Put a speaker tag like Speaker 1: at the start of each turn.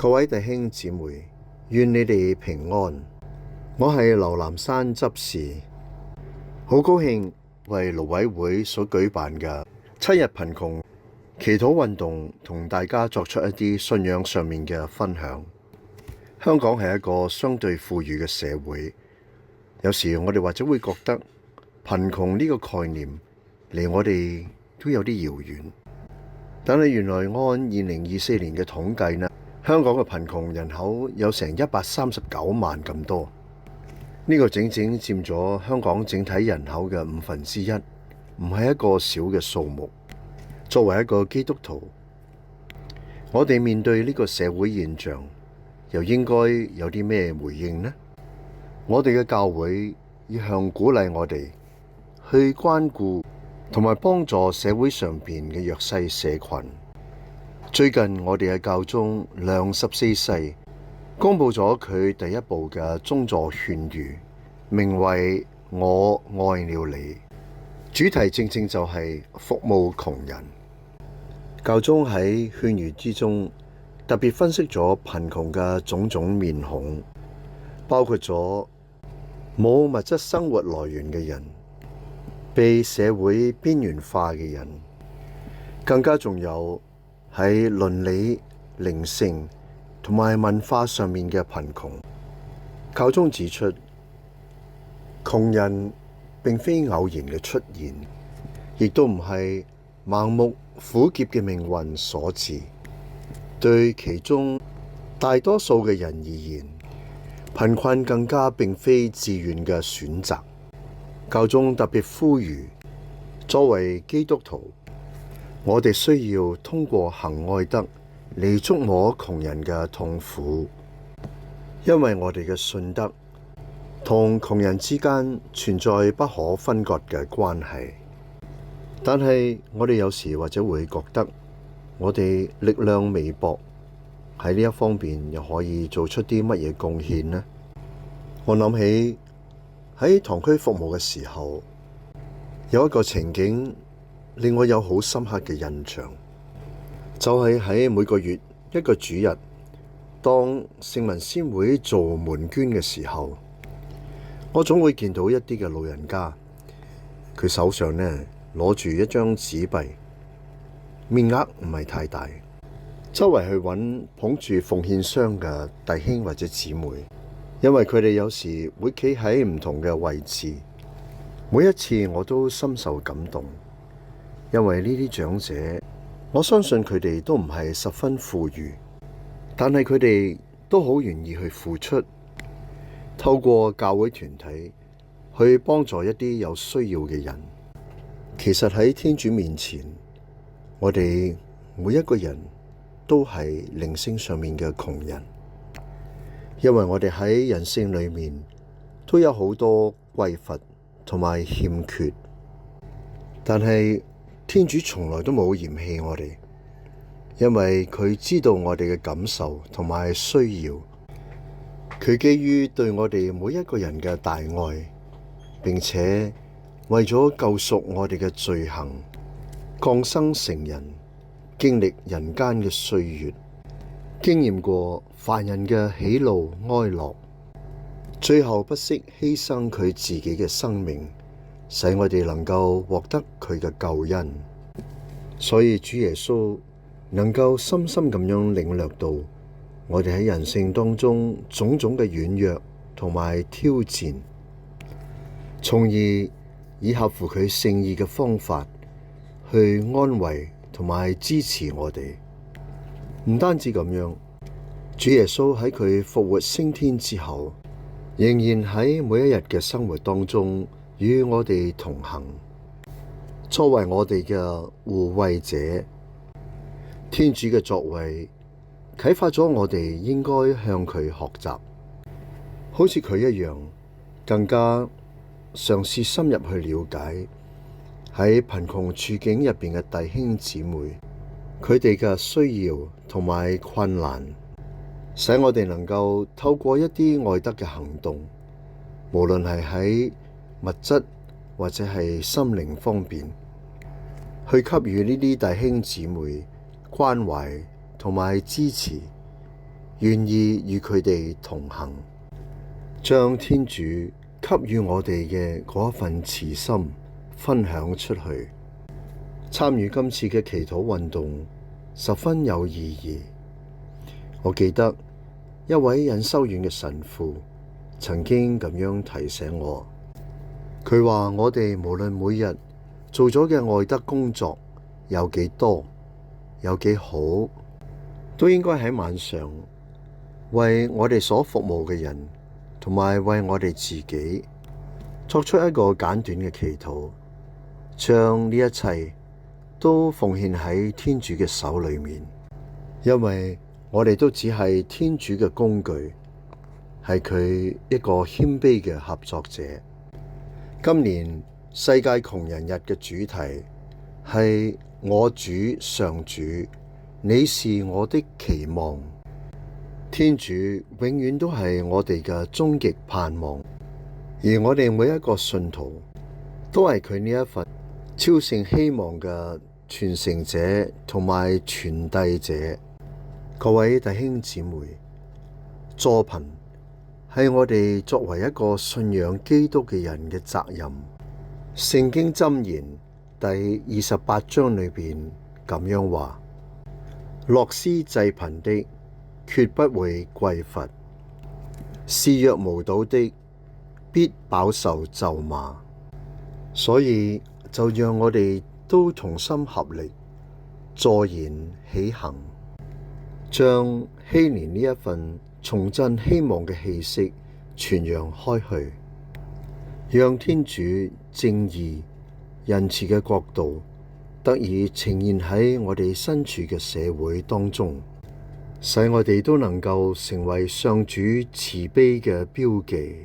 Speaker 1: 各位弟兄姊妹，願你哋平安。我係劉南山執事，好高興為蘆葦會所舉辦嘅7日貧窮祈禱運動，同大家作出一啲信仰上面嘅分享。香港係一個相對富裕嘅社會，有時我哋或者會覺得貧窮呢個概念離我哋都有啲遙遠，但係原來按2024年嘅統計呢，香港嘅貧窮人口有成139萬咁多，呢個整整佔咗香港整體人口嘅1/5，唔係一個小嘅數目。作為一個基督徒，我哋面對呢個社會現象，又應該有啲咩回應呢？我哋嘅教會一向鼓勵我哋去關顧同埋幫助社會上邊嘅弱勢社群。最近我哋嘅教宗良14世公布咗佢第一部嘅宗座勸諭，名為我愛了你，主題正正就係服務窮人。教宗喺勸諭之中特別分析咗貧窮嘅種種面孔，包括咗冇物質生活來源嘅人，被社會邊緣化嘅人，更加仲有喺倫理、靈性同埋文化上面嘅貧窮。教宗指出，窮人並非偶然嘅出現，亦都唔係盲目苦澀嘅命運所致。對其中大多數嘅人而言，貧困更加並非自願嘅選擇。教宗特別呼籲，作為基督徒，我哋需要通過行愛德嚟觸摸窮人嘅痛苦，因為我哋嘅信德同窮人之間存在不可分割嘅關係。但係我哋有時或者會覺得，我哋力量微薄，喺呢一方面又可以做出啲乜嘢貢獻呢？我諗起喺堂區服務嘅時候，有一個情景令我有好深刻嘅印象，就係喺每個月一個主日，當聖文先會做門捐嘅時候，我總會見到一啲嘅老人家，佢手上呢攞住一張紙幣，面額唔係太大，周圍去揾捧住奉獻箱嘅弟兄或者姊妹，因為佢哋有時會企喺唔同嘅位置。每一次我都深受感動，因為呢啲長者，我相信佢哋都唔係十分富裕，但係佢哋都好願意去付出，透過教會團體去幫助一啲有需要嘅人。其實喺天主面前，我哋每一個人都係靈性上面嘅窮人，因為我哋喺人性裏面都有好多匱乏同埋欠缺，但係天主從來都冇嫌棄我哋，因為佢知道我哋嘅感受同埋需要，佢基於對我哋每一個人嘅大愛，並且為咗救贖我哋嘅罪行，降生成人，經歷人間嘅歲月，經驗過凡人嘅喜怒哀樂，最後不惜犧牲佢自己嘅生命，使我哋能夠獲得佢嘅救恩。所以主耶穌能夠深深咁樣領略到我哋喺人性當中種種嘅軟弱同埋挑戰，從而以合乎佢聖意嘅方法去安慰同埋支持我哋。唔單止咁樣，主耶穌喺佢復活升天之後，仍然喺每一日嘅生活當中與我哋同行，作為我哋嘅護衛者。天主嘅作為啟發咗我哋應該向佢學習，好似佢一樣，更加嘗試深入去了解喺貧窮處境入邊嘅弟兄姊妹，佢哋嘅需要同埋困難，使我哋能夠透過一啲愛德嘅行動，無論係喺物質或者係心靈方面，去給予呢啲弟兄姊妹關懷同埋支持，願意與佢哋同行，將天主給予我哋嘅嗰一份慈心分享出去。參與今次嘅祈禱運動十分有意義。我記得一位隱修院嘅神父曾經咁樣提醒我，佢話我哋無論每日做咗嘅愛德工作有幾多，有幾好，都應該喺晚上為我哋所服務嘅人同埋為我哋自己作出一個簡短嘅祈禱，將呢一切都奉獻喺天主嘅手裏面，因為我哋都只係天主嘅工具，係佢一個謙卑嘅合作者。今年世界窮人日嘅主題係我主上主，你是我的期望。天主永遠都係我哋嘅終極盼望，而我哋每一個信徒都係佢呢一份超性希望嘅傳承者同埋傳遞者。各位弟兄姊妹，助貧係我哋作為一個信仰基督嘅人嘅責任。聖經箴言第28章裏邊咁樣話：樂施濟貧的，決不會匱乏；示弱無睹的，必飽受咒罵。所以就讓我哋都同心合力，坐言起行，將禧年呢一份重振希望嘅氣息傳揚開去，讓天主正義仁慈嘅國度得以呈現喺我哋身處嘅社會當中，使我哋都能夠成為上主慈悲嘅標記。